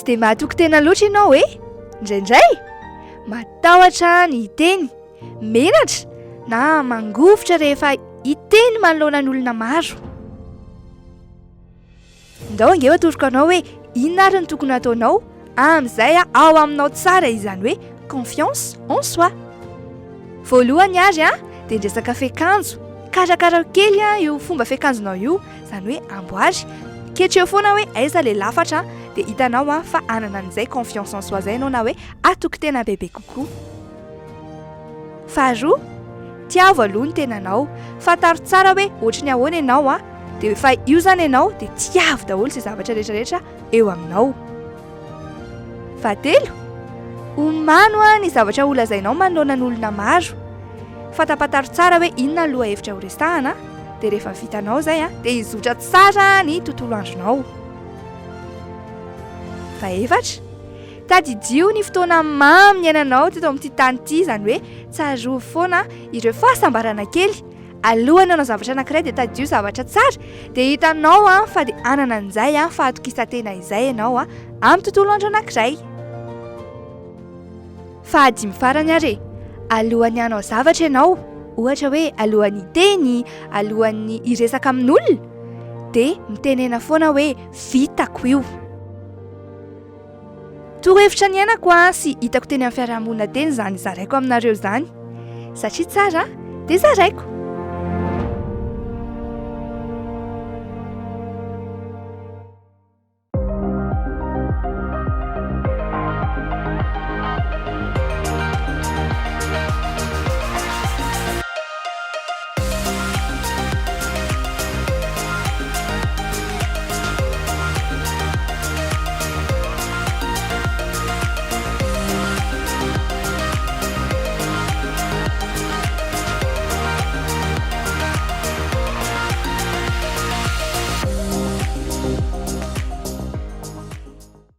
dia mahatoky tena loatra ianao indraindray matahotra ny hiteny, menatra na mangofotra rehefa hiteny manoloana ny olona maro. Ndao ange atoroka anao hoe inona ary ny tokony ataonao amin'izay ao aminao tsara izany hoe confiance en soi. Voalohany ary dia ndresaka fekanjo, karakara kely io fomba fekanjonao io, izany hoe amboary ketreo foana hoe aiza le lafatra dia hitanao fa anana an'izay confiance en soi zay ianao na hoe atoky tena bebe kokoa. Faharoa, tiavo aloha ny tenanao, fantaro tsara hoe ohatrany ahoana ianao dia efa io zany ianao dia tiavo daholo izay zavatra rehetrarehetra eo aminao. Fahatelo, omano ny zavatra holazainao manoloana n'olona maro, fantapataro tsara hoe inona aloha hevitra ho resahana dia rehefa vitanao zay dia hizotra tsara ny tontolo andronao. Fahaefatra, tadidio ny fotoana mamy ny ainanao teto amin'ity tany ity, izany hoe tsaroa foana ireo fahasambarana kely alohanao hanao zavatra anankiray dia tadidio zavatra tsara dia hitanao fa dia anana an'izay fahatokisantena izay ianao amin'ny tontolo andro anankiray. Fahadimy farany ary, alohan'ny hanao zavatra ianao, ohatra hoe alohan'ny hiteny, alohan'ny hiresaka amin'olona, dia mitenena foana hoe vitako io. Torohevitra ny ainako sy hitako teny amin'ny fiarahamonina teny izany zaraiko aminareo izany, satria tsara dia zaraiko.